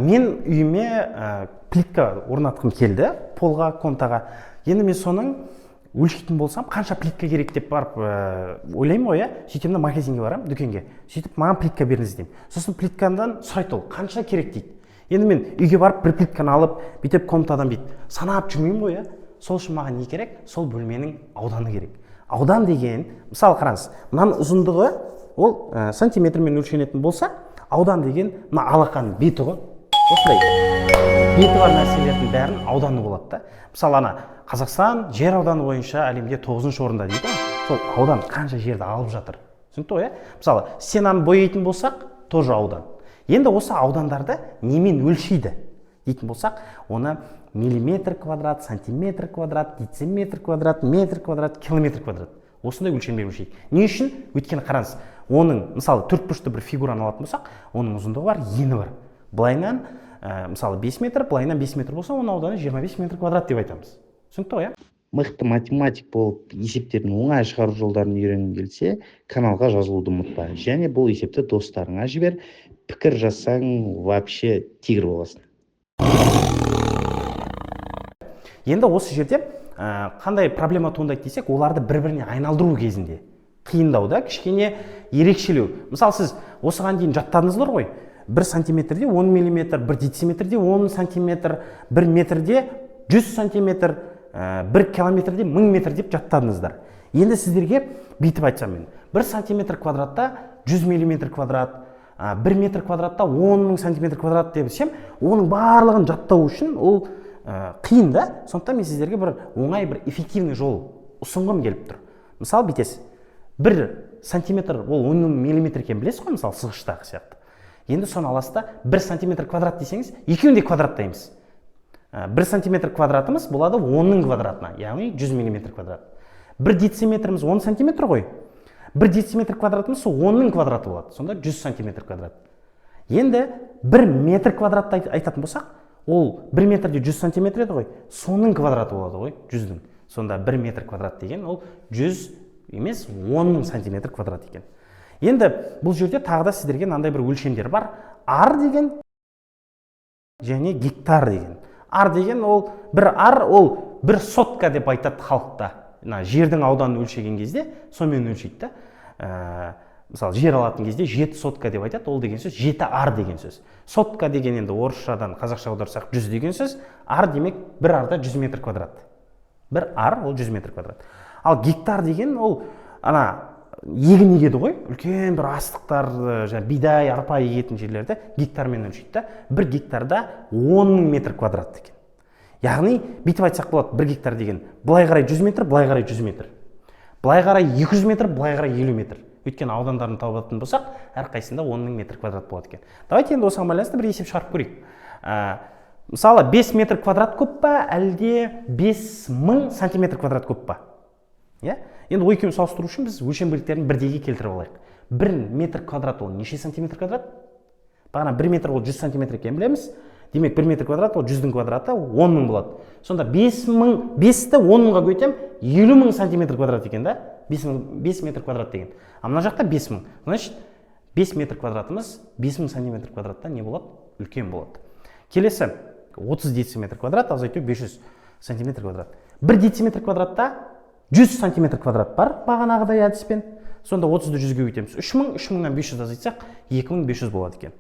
мен үйіме плитка орнатқым келді, полға, контаға. Енді мен соның өлшейтін болсам, қанша плитка керек деп барып ойлаймын ғой, сөйтем де магазинге барам, дүкенге. Сөйтіп маған плитка беріңіз деймін. Сосын плиткадан сұрайды ол, қанша керек дейді. Енді мен үйге барып бір плитканы алып, бүйтіп комнатадан бүйтіп санап жүрмеймін ғой, сол үшін маған не керек? Сол бөлменің ауданы керек. Аудан деген, мысалы қараңыз, мынаның ұзындығы ол сантиметрмен өлшенетін болса, аудан деген мына алақанның беті ғой. Осылай беті бар нәрселердің бәрін ауданы болады да. Мысалы ана Қазақстан жер ауданы бойынша әлемде 9-шы орында дейді. Сол аудан қанша жерді алып жатыр. Түсінікті ғой, Мысалы, стенаны бояйтын болсақ, тоже аудан. Енді осы аудандарды немен өлшейді дейтін болсақ, оны миллиметр квадрат, сантиметр квадрат, дециметр квадрат, метр квадрат, километр квадрат. Осындай өлшеммен өлшейді. Не үшін? Өйткені қараңыз, оның, мысалы, төртбұрышты бір фигураны алатын болсақ, оның ұзындығы бар, ені бар. Былайынан, мысалы, 5 метр, былайынан 5 метр болса, оның ауданы 25 метр квадрат деп айтамыз. Түсінікті ғой, Мықты математик болып есептердің оңай шығару жолдарын үйренгің келсе, каналға жазылуды ұмытпа. Және бұл есепті достарыңа жібер. Пікір жазсаң, вообще тигр боласың. Енді осы жерде қандай проблема туындайды десек, оларды бір-біріне айналдыру кезінде қиындау да, кішкене ерекшелеу. Мысалы, сіз осыған дейін жаттадыңыздар ғой, 1 сантиметрде 10 миллиметр, 1 дециметрде 10 сантиметр, 1 метрде 100 сантиметр, 1 километрде 1000 метр деп жаттадыңыздар. Енді сіздерге бүйтіп айтсам мен, 1 сантиметр квадратта 100 миллиметр квадрат, 1 метр квадратта 10 000 сантиметр квадрат деп сем, оның барлығын жаттау үшін ол қиын да. Сондықтан мен сіздерге бір оңай, бір эффективный жол ұсынғым келіп тұр. Мысалы, бүйтесіз, 1 сантиметр ол 10 000 миллиметр екенін білесіз ғой, мысалы, сызғыштағы сияқты. Енді соны аласыз да 1 сантиметр квадрат десеңіз, екеуін де квадраттаймыз. 1 сантиметр квадратымыз болады 10-ның квадратына, яғни 100 миллиметр квадрат. 1 дециметріміз 10 сантиметр ғой. 1 дециметр квадратымыз 10-ның квадраты болады, сонда 100 сантиметр квадрат. Енді 1 метр квадратты айтатын болсақ, ол 1 метрде 100 сантиметр еді ғой, соның квадраты болады ғой, 100-дің. Сонда 1 метр квадрат деген ол 100 емес 10 000 сантиметр квадрат екен. Енді бұл жерде тағы да сіздерге мынандай бір өлшемдер бар. Ар деген және гектар деген. Ар деген ол бір ар, ол бір сотка деп айтады халықта. Жердің ауданын өлшеген кезде сонымен өлшейді да. Мысалы, жер алатын кезде 7 сотка деп айтады, ол деген сөз 7 ар деген сөз. Сотка деген енді орысшадан қазақша аударсақ 100 деген сөз, ар демек бір арда 100 метр квадрат. Бір ар ол 100 метр квадрат. Ал гектар деген ол егін егеді ғой, үлкен бір астықтар, бидай, арпа егетін жерлерді гектармен өлшейді да. 1 гектарда 10 000 метр квадрат екен. Яғни, бүйтіп айтсақ болады, 1 гектар деген былай қарай 100 метр, былай қарай 100 метр. Былай қарай 200 метр, былай қарай 50 метр. Өйткені аудандарын табатын болсақ, әрқайсында 10 000 метр квадрат болады екен. Давайте енді осыған байланысты бір есеп шығарып көрейік. Мысалы, 5 метр квадрат көп па, әлде 5000 сантиметр квадрат көп па? Енді ой екеуін салыстыру үшін біз өлшем бірліктерін бірдейге келтіріп алайық. 1 метр квадрат ол неше сантиметр квадрат? Бағана 1 метр ол 100 сантиметр екен білеміз. Демек 1 метр квадрат ол 100-дің квадраты 10 000 болады. Сонда 5-ті 10 000-ға көйтем 50 000 сантиметр квадрат екен да? 5 метр квадрат деген. А мына жақта 5000. Значит, 5 метр квадратымыз 5000 сантиметр квадратта не болады? Үлкен болады. Келесі 30 дециметр квадрат, азайту 500 сантиметр квадрат. 1 дециметр квадратта 100 сантиметр квадрат бар бағанағыдай әдіспен. Сонда 30-ды 100-ге өйтеміз. 3000, 3500 азайтсақ 2500 болады екен.